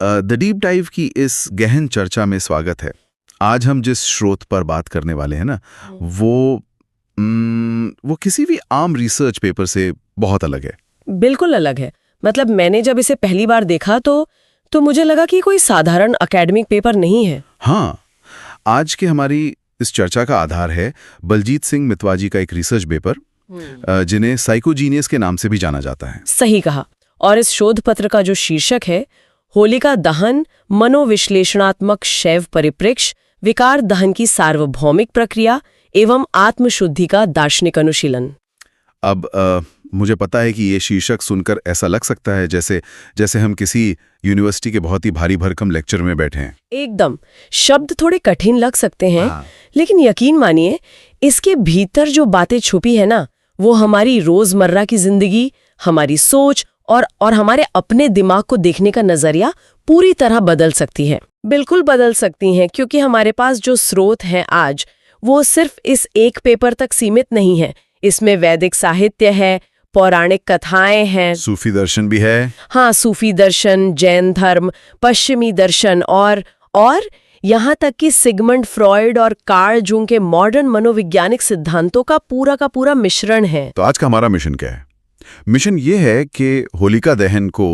The deep dive की इस गहन चर्चा में स्वागत है। आज हम जिस स्रोत पर बात करने वाले हैं ना, वो किसी भी आम रिसर्च पेपर से बहुत अलग है। बिल्कुल अलग है। मतलब मैंने जब इसे पहली बार देखा तो मुझे लगा कि कोई साधारण एकेडमिक पेपर नहीं है। हाँ, आज के हमारी इस चर्चा का आधार है बलजीत सिंह मितवाजी का एक रिसर्च पेपर, जिन्हें साइकोजीनियस के नाम से भी जाना जाता है। सही कहा। और इस शोध पत्र का जो शीर्षक है, होलिका दहन मनोविश्लेषणात्मक शैव परिप्रेक्ष्य, विकार दहन की सार्वभौमिक प्रक्रिया एवं आत्मशुद्धि का दार्शनिक अनुशीलन। अब मुझे पता है कि ये शीर्षक सुनकर ऐसा लग सकता है जैसे हम किसी यूनिवर्सिटी के बहुत ही भारी भरकम लेक्चर में बैठे हैं। एकदम। शब्द थोड़े कठिन लग सकते हैं, हाँ। लेकिन यकीन मानिए, इसके भीतर जो बातें छुपी है ना, वो हमारी रोजमर्रा की जिंदगी, हमारी सोच और हमारे अपने दिमाग को देखने का नजरिया पूरी तरह बदल सकती है। बिल्कुल बदल सकती हैं, क्योंकि हमारे पास जो स्रोत हैं आज, वो सिर्फ इस एक पेपर तक सीमित नहीं है। इसमें वैदिक साहित्य है, पौराणिक कथाएं हैं, सूफी दर्शन भी है। हाँ, सूफी दर्शन, जैन धर्म, पश्चिमी दर्शन और यहाँ तक कि सिगमंड फ्रॉयड और कार्ल जूंग के मॉडर्न मनोवैज्ञानिक सिद्धांतों का पूरा मिश्रण है। तो आज का हमारा मिशन क्या है? मिशन ये है कि होलिका दहन को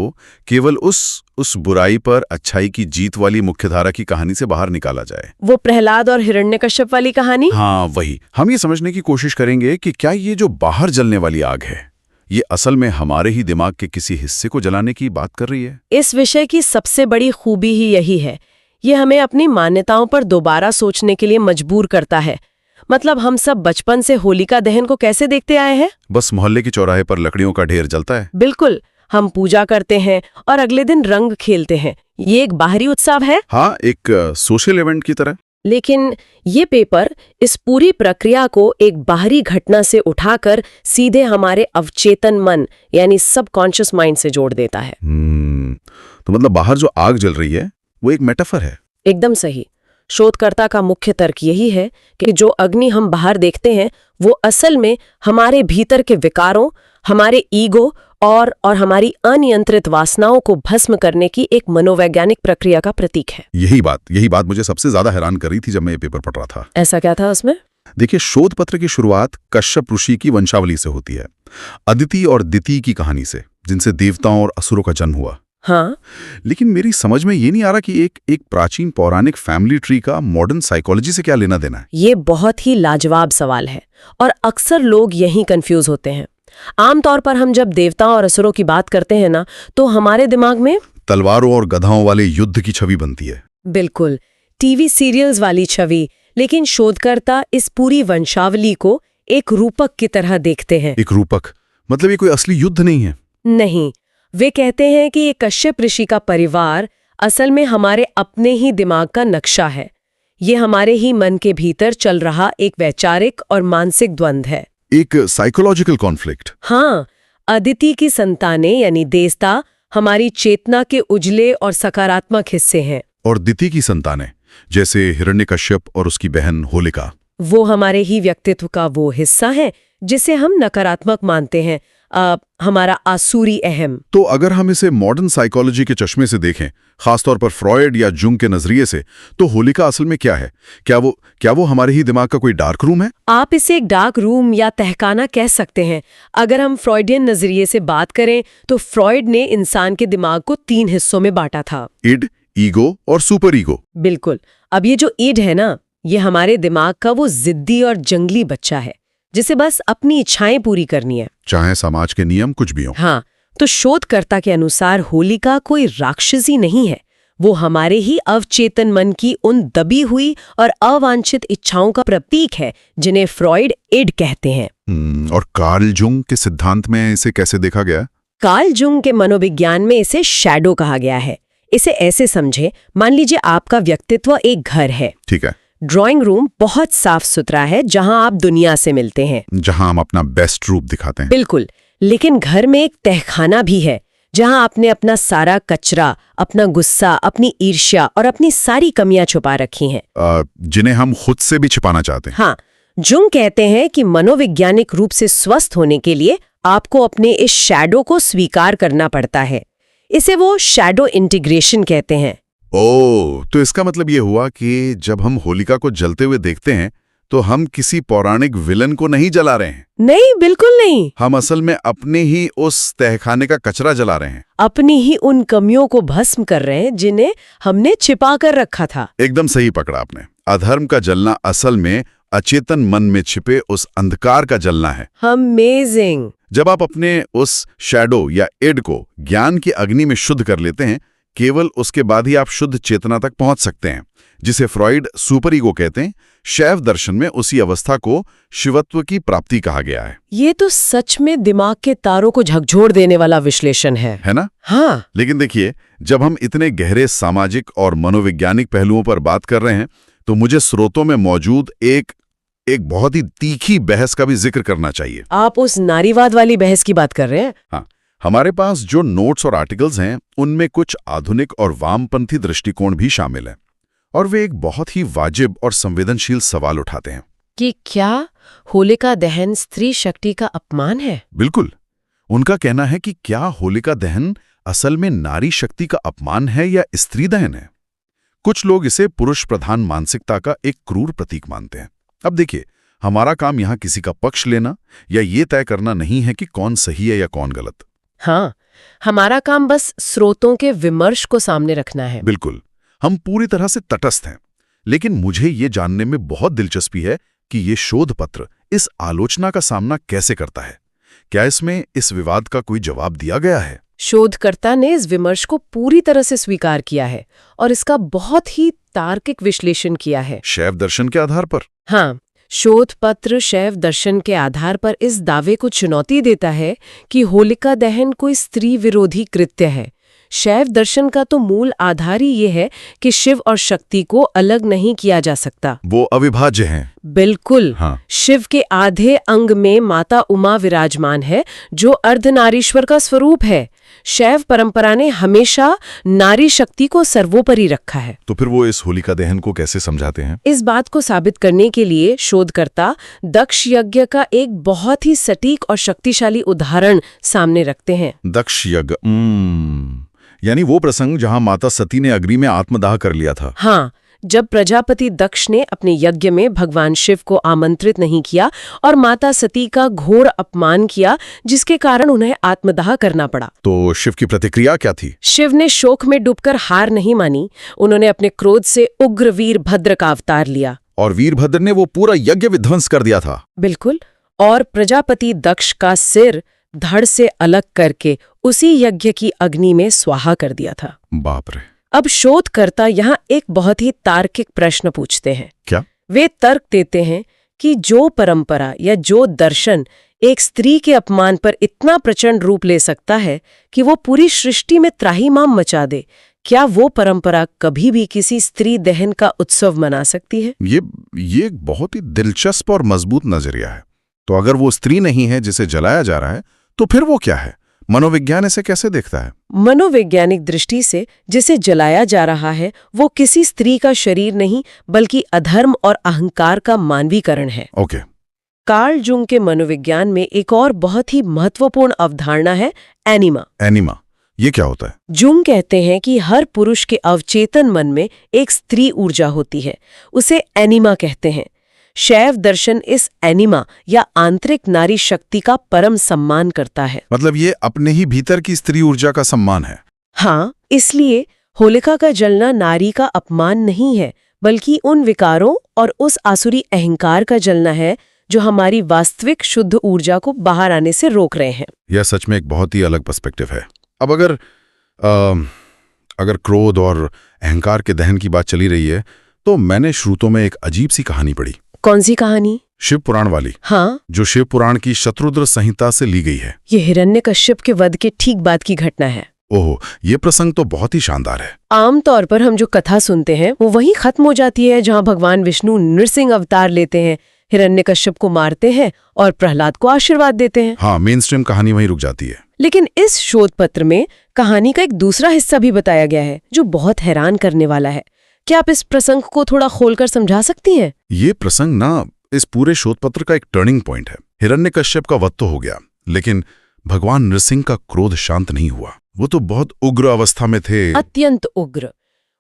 केवल उस बुराई पर अच्छाई की जीत वाली मुख्यधारा की कहानी से बाहर निकाला जाए। वो प्रहलाद और हिरण्यकश्यप वाली कहानी? हाँ, वही। हम ये समझने की कोशिश करेंगे कि क्या ये जो बाहर जलने वाली आग है, ये असल में हमारे ही दिमाग के किसी हिस्से को जलाने की बात कर रही है। इस विषय की सबसे बड़ी खूबी ही यही है। ये हमें अपनी मान्यताओं पर दोबारा सोचने के लिए मजबूर करता है। मतलब हम सब बचपन से होलिका दहन को कैसे देखते आए हैं? बस मोहल्ले के चौराहे पर लकड़ियों का ढेर जलता है। बिल्कुल। हम पूजा करते हैं और अगले दिन रंग खेलते हैं। ये एक बाहरी उत्सव है। हाँ, एक सोशल इवेंट की तरह। लेकिन ये पेपर इस पूरी प्रक्रिया को एक बाहरी घटना से उठाकर सीधे हमारे अवचेतन मन यानी सबकॉन्शियस माइंड से जोड़ देता है। तो मतलब बाहर जो आग जल रही है वो एक मेटाफर है। एकदम सही। शोधकर्ता का मुख्य तर्क यही है कि जो अग्नि हम बाहर देखते हैं, वो असल में हमारे भीतर के विकारों, हमारे ईगो और हमारी अनियंत्रित वासनाओं को भस्म करने की एक मनोवैज्ञानिक प्रक्रिया का प्रतीक है। यही बात मुझे सबसे ज्यादा हैरान कर रही थी जब मैं ये पेपर पढ़ रहा था। ऐसा क्या था उसमें? देखिए, शोध पत्र की शुरुआत कश्यप ऋषि की वंशावली से होती है, अदिति और दिति की कहानी से, जिनसे देवताओं और असुरों का जन्म हुआ। हाँ, लेकिन मेरी समझ में ये नहीं आ रहा कि एक प्राचीन पौराणिक फैमिली ट्री का मॉडर्न साइकोलॉजी से क्या लेना देना है। ये बहुत ही लाजवाब सवाल है और अक्सर लोग यहीं कंफ्यूज होते हैं। आमतौर पर हम जब देवताओं और असुरों की बात करते हैं ना, तो हमारे दिमाग में तलवारों और गधाओं वाले युद्ध की छवि बनती है। बिल्कुल, टीवी सीरियल्स वाली छवि। लेकिन शोधकर्ता इस पूरी वंशावली को एक रूपक की तरह देखते हैं। एक रूपक मतलब ये कोई असली युद्ध नहीं है? नहीं, वे कहते हैं कि ये कश्यप ऋषि का परिवार असल में हमारे अपने ही दिमाग का नक्शा है। ये हमारे ही मन के भीतर चल रहा एक वैचारिक और मानसिक द्वंद्व है, एक साइकोलॉजिकल कॉन्फ्लिक्ट। हाँ, अदिति की संतानें यानी देवता हमारी चेतना के उजले और सकारात्मक हिस्से हैं, और दिति की संतानें जैसे हिरण्यकश्यप और उसकी बहन होलिका, वो हमारे ही व्यक्तित्व का वो हिस्सा है जिसे हम नकारात्मक मानते हैं, हमारा आसुरी अहम। तो अगर हम इसे मॉडर्न साइकोलॉजी के चश्मे से देखें, खासतौर पर फ्रॉयड या जुंग के नजरिए से, तो होलिका असल में क्या है? क्या वो हमारे ही दिमाग का कोई डार्क रूम है? आप इसे एक डार्क रूम या तहखाना कह सकते हैं। अगर हम फ्रॉयडियन नजरिए से बात करें तो फ्रॉयड ने इंसान के दिमाग को 3 हिस्सों में बांटा था, इड, ईगो और सुपर ईगो। बिल्कुल। अब ये जो इड है ना, ये हमारे दिमाग का वो जिद्दी और जंगली बच्चा है जिसे बस अपनी इच्छाएं पूरी करनी है, चाहे समाज के नियम कुछ भी हो। हाँ, तो शोधकर्ता के अनुसार होलिका कोई राक्षसी नहीं है। वो हमारे ही अवचेतन मन की उन दबी हुई और अवांछित इच्छाओं का प्रतीक है जिन्हें फ्रॉयड इड कहते हैं। और कार्ल जुंग के सिद्धांत में इसे कैसे देखा गया? कार्ल जुंग के मनोविज्ञान में इसे शैडो कहा गया है। इसे ऐसे समझे, मान लीजिए आपका व्यक्तित्व एक घर है। ठीक है। ड्राइंग रूम बहुत साफ सुथरा है जहां आप दुनिया से मिलते हैं, जहां हम अपना बेस्ट रूप दिखाते हैं। बिल्कुल। लेकिन घर में एक तहखाना भी है जहां आपने अपना सारा कचरा, अपना गुस्सा, अपनी ईर्ष्या और अपनी सारी कमियां छुपा रखी हैं, जिन्हें हम खुद से भी छिपाना चाहते हैं। हाँ, जुंग कहते हैं कि मनोवैज्ञानिक रूप से स्वस्थ होने के लिए आपको अपने इस शैडो को स्वीकार करना पड़ता है। इसे वो शैडो इंटीग्रेशन कहते हैं। ओह, तो इसका मतलब ये हुआ कि जब हम होलिका को जलते हुए देखते हैं तो हम किसी पौराणिक विलन को नहीं जला रहे हैं। नहीं, बिल्कुल नहीं। हम असल में अपने ही उस तहखाने का कचरा जला रहे हैं। अपनी ही उन कमियों को भस्म कर रहे हैं जिन्हें हमने छिपा कर रखा था। एकदम सही पकड़ा आपने। अधर्म का जलना असल में अचेतन मन में छिपे उस अंधकार का जलना है। अमेजिंग। जब आप अपने उस शैडो या इड को ज्ञान की अग्नि में शुद्ध कर लेते हैं, केवल उसके बाद ही आप शुद्ध चेतना तक पहुंच सकते हैं, जिसे फ्रॉइड सुपर ईगो कहते हैं। शैव दर्शन में उसी अवस्था को शिवत्व की प्राप्ति कहा गया है। ये तो सच में दिमाग के तारों को झकझोर देने वाला विश्लेषण है ना? हाँ। लेकिन देखिए, जब हम इतने गहरे सामाजिक और मनोवैज्ञानिक पहलुओं पर बात कर रहे हैं, तो मुझे स्रोतों में मौजूद एक बहुत ही तीखी बहस का भी जिक्र करना चाहिए। आप उस नारीवाद वाली बहस की बात कर रहे हैं? हाँ, हमारे पास जो नोट्स और आर्टिकल्स हैं, उनमें कुछ आधुनिक और वामपंथी दृष्टिकोण भी शामिल हैं, और वे एक बहुत ही वाजिब और संवेदनशील सवाल उठाते हैं कि क्या होलिका दहन स्त्री शक्ति का अपमान है? बिल्कुल। उनका कहना है कि क्या होलिका दहन असल में नारी शक्ति का अपमान है या स्त्री दहन है। कुछ लोग इसे पुरुष प्रधान मानसिकता का एक क्रूर प्रतीक मानते हैं। अब देखिए, हमारा काम यहां किसी का पक्ष लेना या ये तय करना नहीं है कि कौन सही है या कौन गलत। हाँ, हमारा काम बस स्रोतों के विमर्श को सामने रखना है। बिल्कुल, हम पूरी तरह से तटस्थ हैं। लेकिन मुझे ये जानने में बहुत दिलचस्पी है कि ये शोध पत्र इस आलोचना का सामना कैसे करता है। क्या इसमें इस विवाद का कोई जवाब दिया गया है? शोधकर्ता ने इस विमर्श को पूरी तरह से स्वीकार किया है और इसका बहुत ही तार्किक विश्लेषण किया है। शैव दर्शन के आधार पर? हाँ, शोध पत्र शैव दर्शन के आधार पर इस दावे को चुनौती देता है कि होलिका दहन कोई स्त्री विरोधी कृत्य है। शैव दर्शन का तो मूल आधार ही ये है कि शिव और शक्ति को अलग नहीं किया जा सकता। वो अविभाज्य हैं। बिल्कुल। हाँ। शिव के आधे अंग में माता उमा विराजमान है, जो अर्धनारीश्वर का स्वरूप है। शैव परंपरा ने हमेशा नारी शक्ति को सर्वोपरि रखा है। तो फिर वो इस होलिका दहन को कैसे समझाते हैं? इस बात को साबित करने के लिए शोधकर्ता दक्ष यज्ञ का एक बहुत ही सटीक और शक्तिशाली उदाहरण सामने रखते हैं। दक्ष यज्ञ, यानी वो प्रसंग जहां माता सती ने अग्नि में आत्मदाह कर लिया था। हाँ, जब प्रजापति दक्ष ने अपने यज्ञ में भगवान शिव को आमंत्रित नहीं किया और माता सती का घोर अपमान किया, जिसके कारण उन्हें आत्मदाह करना पड़ा। तो शिव की प्रतिक्रिया क्या थी? शिव ने शोक में डूबकर हार नहीं मानी। उन्होंने अपने क्रोध से उग्र वीरभद्र का अवतार लिया। और वीरभद्र ने वो पूरा यज्ञ विध्वंस कर दिया था। बिल्कुल। और प्रजापति दक्ष का सिर धड़ से अलग करके उसी यज्ञ की अग्नि में स्वाहा कर दिया था। बाप रे। अब शोधकर्ता यहाँ एक बहुत ही तार्किक प्रश्न पूछते हैं। क्या? वे तर्क देते हैं कि जो परंपरा या जो दर्शन एक स्त्री के अपमान पर इतना प्रचंड रूप ले सकता है कि वो पूरी सृष्टि में त्राहिमाम मचा दे, क्या वो परंपरा कभी भी किसी स्त्री दहन का उत्सव मना सकती है? ये एक बहुत ही दिलचस्प और मजबूत नजरिया है। तो अगर वो स्त्री नहीं है जिसे जलाया जा रहा है, तो फिर वो क्या है? मनोविज्ञान इसे कैसे देखता है? मनोवैज्ञानिक दृष्टि से जिसे जलाया जा रहा है वो किसी स्त्री का शरीर नहीं, बल्कि अधर्म और अहंकार का मानवीकरण है। ओके। कार्ल जुंग के मनोविज्ञान में एक और बहुत ही महत्वपूर्ण अवधारणा है एनिमा। एनिमा, ये क्या होता है? जुंग कहते हैं कि हर पुरुष के अवचेतन मन में एक स्त्री ऊर्जा होती है, उसे एनिमा कहते हैं। शैव दर्शन इस एनिमा या आंतरिक नारी शक्ति का परम सम्मान करता है। मतलब ये अपने ही भीतर की स्त्री ऊर्जा का सम्मान है। हाँ, इसलिए होलिका का जलना नारी का अपमान नहीं है, बल्कि उन विकारों और उस आसुरी अहंकार का जलना है जो हमारी वास्तविक शुद्ध ऊर्जा को बाहर आने से रोक रहे हैं। यह सच में एक बहुत ही अलग पर्सपेक्टिव है। अब अगर क्रोध और अहंकार के दहन की बात चली रही है, तो मैंने श्रुतों में एक अजीब सी कहानी पढ़ी। कौन सी कहानी? शिव पुराण वाली। हाँ, जो शिव पुराण की शत्रुद्र संहिता से ली गई है। ये हिरण्यकश्यप के वध के ठीक बाद की घटना है। ओह, ये प्रसंग तो बहुत ही शानदार है। आमतौर पर हम जो कथा सुनते हैं वो वहीं खत्म हो जाती है जहाँ भगवान विष्णु नृसिंह अवतार लेते हैं, हिरण्यकश्यप को मारते हैं और प्रहलाद को आशीर्वाद देते हैं। हाँ, मेन स्ट्रीम कहानी वहीं रुक जाती है। लेकिन इस शोध पत्र में कहानी का एक दूसरा हिस्सा भी बताया गया है जो बहुत हैरान करने वाला है। क्या आप इस प्रसंग को थोड़ा खोलकर समझा सकती हैं? ये प्रसंग ना इस पूरे शोध पत्र का एक टर्निंग पॉइंट है। हिरण्यकश्यप का वध तो हो गया, लेकिन भगवान नृसिंह का क्रोध शांत नहीं हुआ। वो तो बहुत उग्र अवस्था में थे। अत्यंत उग्र।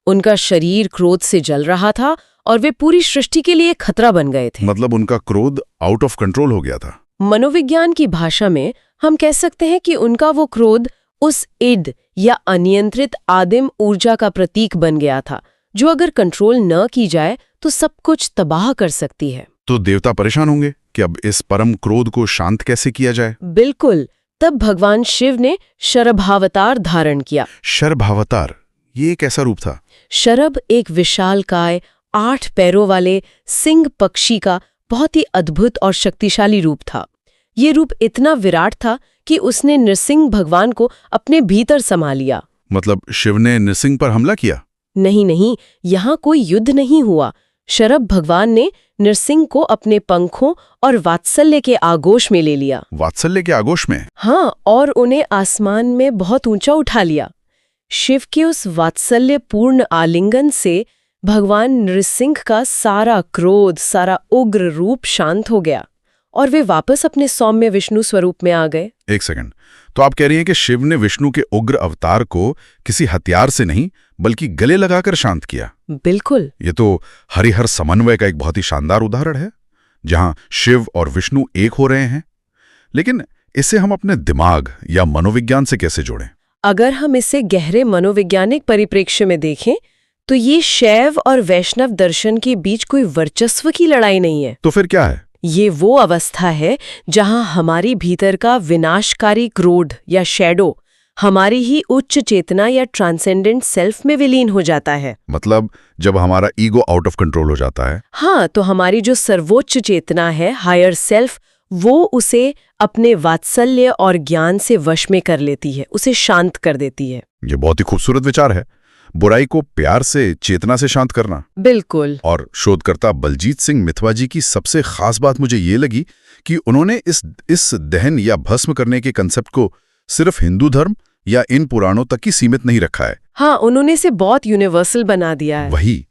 उनका शरीर क्रोध से जल रहा था और वे पूरी सृष्टि के लिए खतरा बन गए थे। मतलब उनका क्रोध आउट ऑफ कंट्रोल हो गया था। मनोविज्ञान की भाषा में हम कह सकते हैं कि उनका वो क्रोध उस इड या अनियंत्रित आदिम ऊर्जा का प्रतीक बन गया था, जो अगर कंट्रोल न की जाए तो सब कुछ तबाह कर सकती है। तो देवता परेशान होंगे कि अब इस परम क्रोध को शांत कैसे किया जाए। बिल्कुल। तब भगवान शिव ने शरभावतार धारण किया। शरभावतार, ये एक ऐसा रूप था? शरभ एक विशालकाय 8 पैरों वाले सिंह पक्षी का बहुत ही अद्भुत और शक्तिशाली रूप था। ये रूप इतना विराट था कि उसने नृसिंह भगवान को अपने भीतर समा लिया। मतलब शिव ने नृसिंह पर हमला किया? नहीं, यहाँ कोई युद्ध नहीं हुआ। शरभ भगवान ने नृसिंह को अपने पंखों और वात्सल्य के आगोश में ले लिया। वात्सल्य के आगोश में? हाँ, और उन्हें आसमान में बहुत ऊंचा उठा लिया। शिव के उस वात्सल्य पूर्ण आलिंगन से भगवान नृसिंह का सारा क्रोध, सारा उग्र रूप शांत हो गया और वे वापस अपने सौम्य विष्णु स्वरूप में आ गए। एक सेकंड, तो आप कह रही हैं कि शिव ने विष्णु के उग्र अवतार को किसी हथियार से नहीं बल्कि गले लगाकर शांत किया? बिल्कुल। ये तो हरिहर समन्वय का एक बहुत ही शानदार उदाहरण है, जहां शिव और विष्णु एक हो रहे हैं। लेकिन इसे हम अपने दिमाग या मनोविज्ञान से कैसे जोड़ें? अगर हम इसे गहरे मनोवैज्ञानिक परिप्रेक्ष्य में देखें तो ये शैव और वैष्णव दर्शन के बीच कोई वर्चस्व की लड़ाई नहीं है। तो फिर क्या है? ये वो अवस्था है जहां हमारी भीतर का विनाशकारी क्रोध या शैडो हमारी ही उच्च चेतना या ट्रांसेंडेंट सेल्फ में विलीन हो जाता है। मतलब जब हमारा ईगो आउट ऑफ कंट्रोल हो जाता है? हाँ, तो हमारी जो सर्वोच्च चेतना है, हायर सेल्फ, वो उसे अपने वात्सल्य और ज्ञान से वश में कर लेती है, उसे शांत कर देती है। ये बहुत ही खूबसूरत विचार है, बुराई को प्यार से, चेतना से शांत करना। बिल्कुल। और शोधकर्ता बलजीत सिंह मिथवा जी की सबसे खास बात मुझे ये लगी कि उन्होंने इस दहन या भस्म करने के कंसेप्ट को सिर्फ हिंदू धर्म या इन पुराणों तक ही सीमित नहीं रखा है। हाँ, उन्होंने इसे बहुत यूनिवर्सल बना दिया है। वही,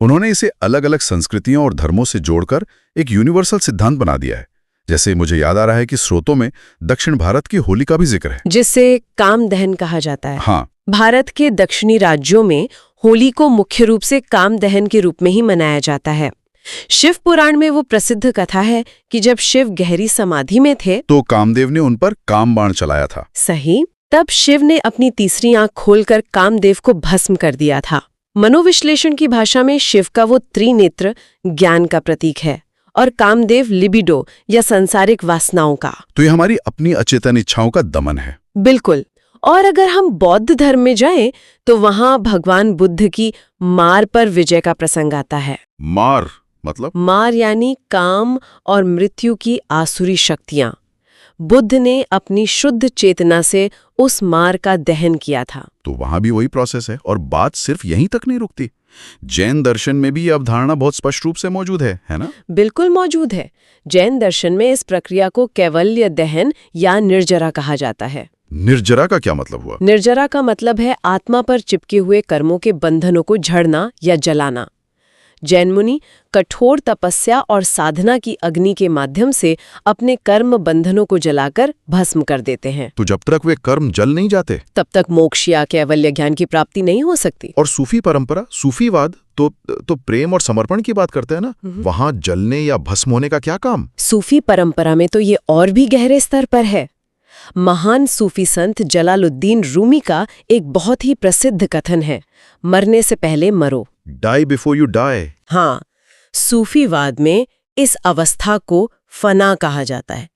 उन्होंने इसे अलग अलग संस्कृतियों और धर्मों से जोड़कर एक यूनिवर्सल सिद्धांत बना दिया है। जैसे मुझे याद आ रहा है कि स्रोतों में दक्षिण भारत की होली का भी जिक्र है, जिसे काम दहन कहा जाता है। हाँ, भारत के दक्षिणी राज्यों में होली को मुख्य रूप से काम दहन के रूप में ही मनाया जाता है। शिव पुराण में वो प्रसिद्ध कथा है कि जब शिव गहरी समाधि में थे तो कामदेव ने उन पर काम बाण चलाया था। सही। तब शिव ने अपनी तीसरी आंख खोलकर कामदेव को भस्म कर दिया था। मनोविश्लेषण की भाषा में शिव का वो त्रिनेत्र ज्ञान का प्रतीक है और कामदेव लिबिडो या सांसारिक वासनाओं का। तो ये हमारी अपनी अचेतन इच्छाओं का दमन है। बिल्कुल। और अगर हम बौद्ध धर्म में जाएं तो वहां भगवान बुद्ध की मार पर विजय का प्रसंग आता है। मार मतलब? मार यानी काम और मृत्यु की आसुरी शक्तियां। बुद्ध ने अपनी शुद्ध चेतना से उस मार का दहन किया था। तो वहां भी वही प्रोसेस है और बात सिर्फ यहीं तक नहीं रुकती। जैन दर्शन में भी ये अवधारणा बहुत स्पष्ट रूप से मौजूद है ना? बिल्कुल मौजूद है। जैन दर्शन में इस प्रक्रिया को कैवल्य दहन या निर्जरा कहा जाता है। निर्जरा का क्या मतलब हुआ? निर्जरा का मतलब है आत्मा पर चिपके हुए कर्मों के बंधनों को झड़ना या जलाना। जैन मुनि कठोर तपस्या और साधना की अग्नि के माध्यम से अपने कर्म बंधनों को जलाकर भस्म कर देते हैं। तो जब तक वे कर्म जल नहीं जाते तब तक मोक्ष या कैवल्य ज्ञान की प्राप्ति नहीं हो सकती। और सूफी परंपरा, सूफीवाद तो प्रेम और समर्पण की बात करते हैं ना, वहां जलने या भस्म होने का क्या काम? सूफी परंपरा में तो ये और भी गहरे स्तर पर है। महान सूफी संत जलालुद्दीन रूमी का एक बहुत ही प्रसिद्ध कथन है, मरने से पहले मरो। Die before you die. हाँ, सूफीवाद में इस अवस्था को फना कहा जाता है।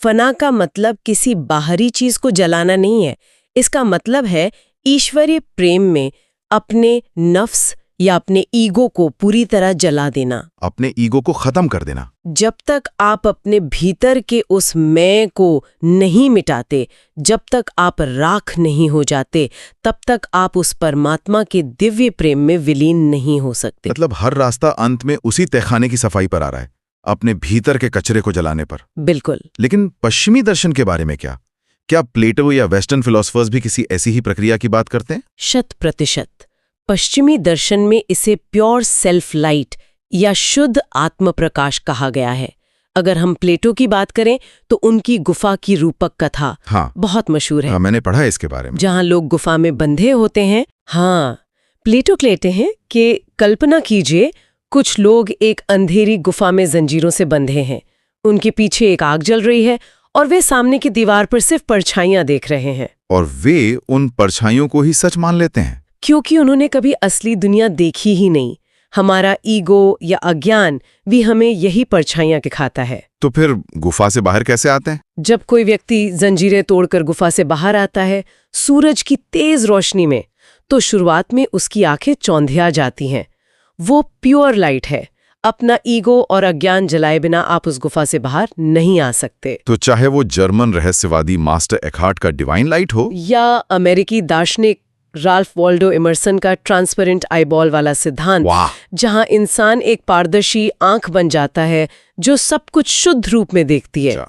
फना का मतलब किसी बाहरी चीज को जलाना नहीं है। इसका मतलब है ईश्वरीय प्रेम में अपने नफ्स या अपने ईगो को पूरी तरह जला देना, अपने ईगो को खत्म कर देना। जब तक आप अपने भीतर के उस मैं को नहीं मिटाते, जब तक आप राख नहीं हो जाते, तब तक आप उस परमात्मा के दिव्य प्रेम में विलीन नहीं हो सकते। मतलब हर रास्ता अंत में उसी तहखाने की सफाई पर आ रहा है, अपने भीतर के कचरे को जलाने पर। बिल्कुल। लेकिन पश्चिमी दर्शन के बारे में क्या प्लेटो या वेस्टर्न फिलोसफर्स भी किसी ऐसी ही प्रक्रिया की बात करते हैं? 100%। पश्चिमी दर्शन में इसे प्योर सेल्फ लाइट या शुद्ध आत्म प्रकाश कहा गया है। अगर हम प्लेटो की बात करें तो उनकी गुफा की रूपक कथा हाँ बहुत मशहूर है, मैंने पढ़ा है इसके बारे में। जहां लोग गुफा में बंधे होते हैं। हाँ, प्लेटो कहते हैं कि कल्पना कीजिए कुछ लोग एक अंधेरी गुफा में जंजीरों से बंधे हैं। उनके पीछे एक आग जल रही है और वे सामने की दीवार पर सिर्फ परछाइयां देख रहे हैं। और वे उन परछाइयों को ही सच मान लेते हैं, क्योंकि उन्होंने कभी असली दुनिया देखी ही नहीं। हमारा ईगो या अज्ञान भी हमें यही परछाइयां दिखाता है। तो फिर गुफा से बाहर कैसे आते हैं? जब कोई व्यक्ति जंजीरें तोड़कर गुफा से बाहर आता है सूरज की तेज रोशनी में, तो शुरुआत में उसकी आंखें चौंधिया जाती हैं। वो प्योर लाइट है। अपना ईगो और अज्ञान जलाए बिना आप उस गुफा से बाहर नहीं आ सकते। तो चाहे वो जर्मन रहस्यवादी मास्टर एकहार्ट का डिवाइन लाइट हो या अमेरिकी दार्शनिक राल्फ वॉल्डो इमर्सन का ट्रांसपेरेंट आईबॉल वाला सिद्धांत, वाह, जहां इंसान एक पारदर्शी आंख बन जाता है जो सब कुछ शुद्ध रूप में देखती है।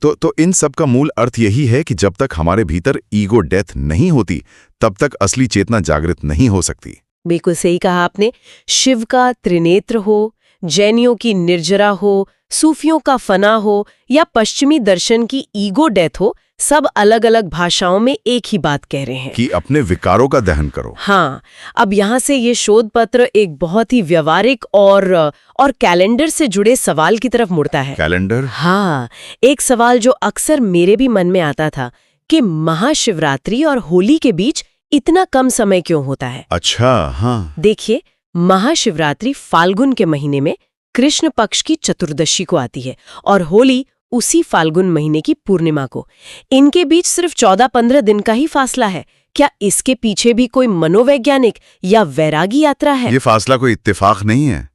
तो इन सब का मूल अर्थ यही है कि जब तक हमारे भीतर ईगो डेथ नहीं होती तब तक असली चेतना जागृत नहीं हो सकती। बिल्कुल सही कहा आपने। शिव का त्रिनेत्र हो, जैनियों की निर्जरा हो, सूफियों का फना हो या पश्चिमी दर्शन की ईगो डेथ हो, सब अलग अलग भाषाओं में एक ही बात कह रहे हैं कि अपने विकारों का दहन करो। हाँ, अब यहाँ से ये शोध पत्र एक बहुत ही व्यवहारिक और कैलेंडर से जुड़े सवाल की तरफ मुड़ता है। कैलेंडर? हाँ, एक सवाल जो अक्सर मेरे भी मन में आता था कि महाशिवरात्रि और होली के बीच इतना कम समय क्यों होता है। अच्छा, हाँ। देखिए, महाशिवरात्रि फाल्गुन के महीने में कृष्ण पक्ष की चतुर्दशी को आती है और होली उसी फाल्गुन महीने की पूर्णिमा को। इनके बीच सिर्फ 14-15 दिन का ही फासला है। क्या इसके पीछे भी कोई मनोवैज्ञानिक या वैरागी यात्रा है? ये फासला कोई इत्तेफाक नहीं है।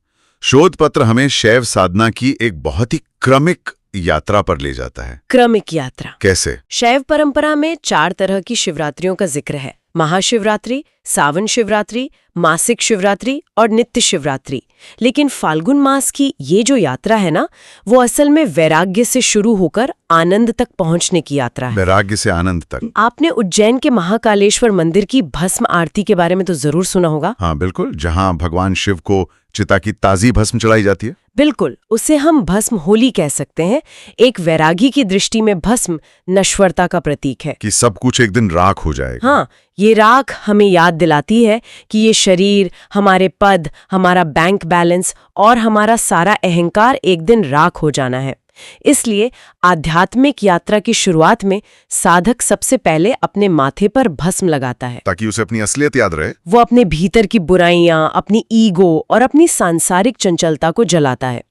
शोध पत्र हमें शैव साधना की एक बहुत ही क्रमिक यात्रा पर ले जाता है। क्रमिक यात्रा कैसे? शैव परंपरा में 4 तरह की शिवरात्रियों का जिक्र है। महाशिवरात्रि, सावन शिवरात्रि, मासिक शिवरात्रि और नित्य शिवरात्रि। लेकिन फाल्गुन मास की ये जो यात्रा है ना, वो असल में वैराग्य से शुरू होकर आनंद तक पहुंचने की यात्रा है। वैराग्य से आनंद तक। आपने उज्जैन के महाकालेश्वर मंदिर की भस्म आरती के बारे में तो जरूर सुना होगा। हाँ बिल्कुल, जहाँ भगवान शिव को चिता की ताजी भस्म चढ़ाई जाती है। बिल्कुल, उसे हम भस्म होली कह सकते हैं। एक वैरागी की दृष्टि में भस्म नश्वरता का प्रतीक है कि सब कुछ एक दिन राख हो जाएगा। हाँ, ये राख हमें याद दिलाती है कि ये शरीर, हमारे पद, हमारा बैंक बैलेंस और हमारा सारा अहंकार एक दिन राख हो जाना है। इसलिए आध्यात्मिक यात्रा की शुरुआत में साधक सबसे पहले अपने माथे पर भस्म लगाता है ताकि उसे अपनी असलियत याद रहे। वो अपने भीतर की बुराइयां, अपनी ईगो और अपनी सांसारिक चंचलता को जलाता है।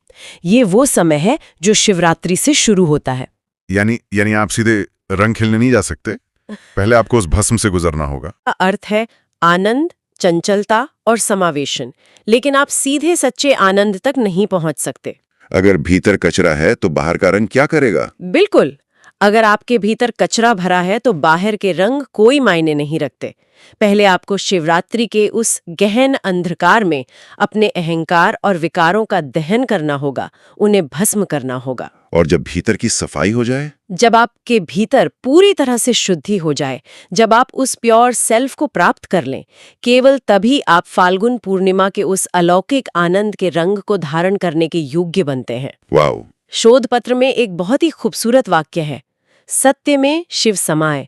ये वो समय है जो शिवरात्रि से शुरू होता है। यानी आप सीधे रंग खिलने नहीं जा सकते, पहले आपको उस भस्म से गुजरना होगा। अर्थ है आनंद, चंचलता और समावेशन, लेकिन आप सीधे सच्चे आनंद तक नहीं पहुंच सकते। अगर भीतर कचरा है तो बाहर का रंग क्या करेगा? बिल्कुल, अगर आपके भीतर कचरा भरा है तो बाहर के रंग कोई मायने नहीं रखते। पहले आपको शिवरात्रि के उस गहन अंधकार में अपने अहंकार और विकारों का दहन करना होगा, उन्हें भस्म करना होगा। और जब भीतर की सफाई हो जाए, जब आपके भीतर पूरी तरह से शुद्धि हो जाए, जब आप उस प्योर सेल्फ को प्राप्त कर लें, केवल तभी आप फाल्गुन पूर्णिमा के उस अलौकिक आनंद के रंग को धारण करने के योग्य बनते हैं। वाओ! शोध पत्र में एक बहुत ही खूबसूरत वाक्य है, सत्य में शिव समाए।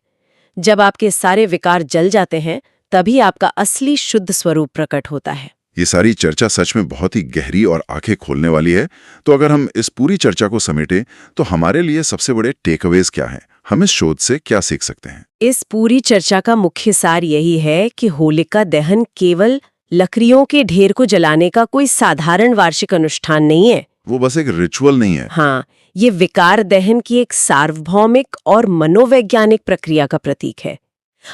जब आपके सारे विकार जल जाते हैं, तभी आपका असली शुद्ध स्वरूप प्रकट होता है। ये सारी चर्चा सच में बहुत ही गहरी और आंखें खोलने वाली है। तो अगर हम इस पूरी चर्चा को समेटें तो हमारे लिए सबसे बड़े टेकअवेज क्या हैं? हम इस शोध से क्या सीख सकते हैं? इस पूरी चर्चा का मुख्य सार यही है कि होलिका दहन केवल लकड़ियों के ढेर को जलाने का कोई साधारण वार्षिक अनुष्ठान नहीं है। वो बस एक रिचुअल नहीं है। हाँ, ये विकार दहन की एक सार्वभौमिक और मनोवैज्ञानिक प्रक्रिया का प्रतीक है।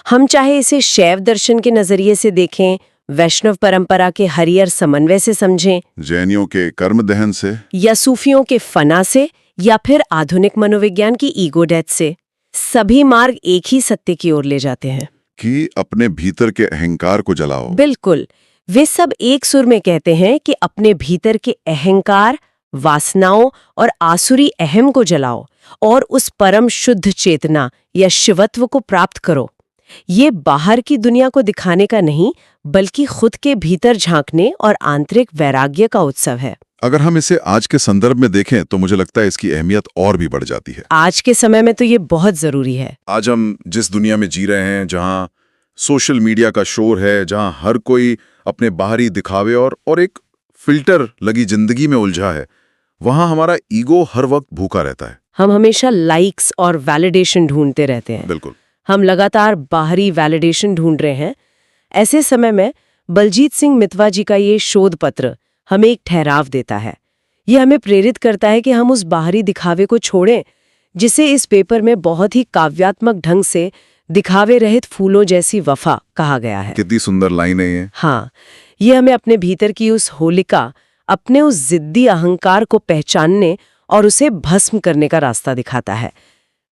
हम चाहे इसे शैव दर्शन के नजरिए से देखें, वैष्णव परंपरा के हरियर समन्वय से समझें, जैनियों के कर्म दहन से, या सूफियों के फना से, या फिर आधुनिक मनोविज्ञान की ईगो डेथ से, सभी मार्ग एक ही सत्य की ओर ले जाते हैं कि अपने भीतर के अहंकार को जलाओ। बिल्कुल, वे सब एक सुर में कहते हैं कि अपने भीतर के अहंकार, वासनाओं और आसुरी अहम को जलाओ और उस परम शुद्ध चेतना या शिवत्व को प्राप्त करो। ये बाहर की दुनिया को दिखाने का नहीं, बल्कि खुद के भीतर झांकने और आंतरिक वैराग्य का उत्सव है। अगर हम इसे आज के संदर्भ में देखें तो मुझे लगता है इसकी अहमियत और भी बढ़ जाती है। आज के समय में तो ये बहुत जरूरी है। आज हम जिस दुनिया में जी रहे हैं, जहां सोशल मीडिया का शोर है, जहां हर कोई अपने बाहरी दिखावे और एक फिल्टर लगी जिंदगी में उलझा है, वहां हमारा ईगो हर वक्त भूखा रहता है। हम हमेशा लाइक्स और वैलिडेशन ढूंढते रहते हैं। बिल्कुल। हम लगातार बाहरी वैलिडेशन ढूंढ रहे हैं। ऐसे समय में बलजीत सिंह मितवा जी का ये शोध पत्र हमें एक ठहराव देता है। ये हमें प्रेरित करता है कि हम उस बाहरी दिखावे को छोड़ें, जिसे इस पेपर में बहुत ही काव्यात्मक ढंग से दिखावे रहित फूलों जैसी वफा कहा गया है। कितनी सुंदर लाइन है ये। हाँ, ये हमें अपने भीतर की उस होलिका, अपने उस जिद्दी अहंकार को पहचानने और उसे भस्म करने का रास्ता दिखाता है,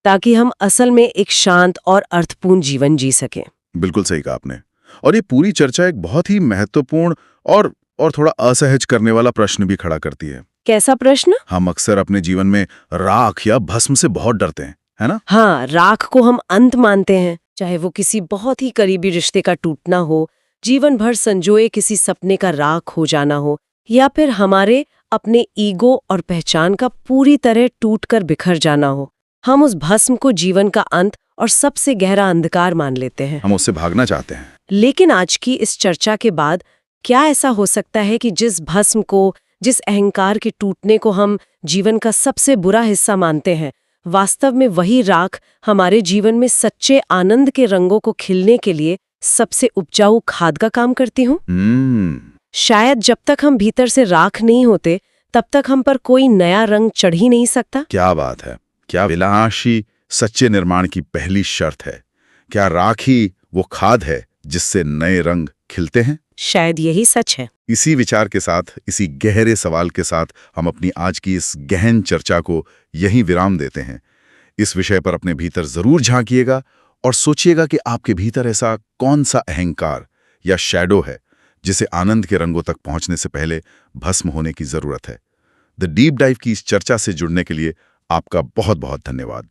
ताकि हम असल में एक शांत और अर्थपूर्ण जीवन जी सकें। बिल्कुल सही कहा आपने। और ये पूरी चर्चा एक बहुत ही महत्वपूर्ण और थोड़ा असहज करने वाला प्रश्न भी खड़ा करती है। कैसा प्रश्न? हम अक्सर अपने जीवन में राख या भस्म से बहुत डरते हैं, है ना? हाँ, राख को हम अंत मानते हैं, चाहे वो किसी बहुत ही करीबी रिश्ते का टूटना हो, जीवन भर संजोए किसी सपने का राख हो जाना हो, या फिर हमारे अपने ईगो और पहचान का पूरी तरह टूटकर बिखर जाना हो। हम उस भस्म को जीवन का अंत और सबसे गहरा अंधकार मान लेते हैं। हम उससे भागना चाहते हैं। लेकिन आज की इस चर्चा के बाद क्या ऐसा हो सकता है कि जिस भस्म को, जिस अहंकार के टूटने को हम जीवन का सबसे बुरा हिस्सा मानते हैं, वास्तव में वही राख हमारे जीवन में सच्चे आनंद के रंगों को खिलने के लिए सबसे उपजाऊ खाद का काम करती हूँ? शायद जब तक हम भीतर से राख नहीं होते, तब तक हम पर कोई नया रंग चढ़ ही नहीं सकता। क्या बात है! क्या विलासी सच्चे निर्माण की पहली शर्त है। क्या राख ही वो खाद है जिससे नए रंग खिलते हैं? शायद यही सच है। इसी विचार के साथ, इसी गहरे सवाल के साथ हम अपनी आज की इस गहन चर्चा को यहीं विराम देते हैं। इस विषय पर अपने भीतर जरूर झांकिएगा और सोचिएगा कि आपके भीतर ऐसा कौन सा अहंकार या शैडो है जिसे आनंद के रंगों तक पहुंचने से पहले भस्म होने की जरूरत है। द डीप डाइव की इस चर्चा से जुड़ने के लिए आपका बहुत बहुत धन्यवाद।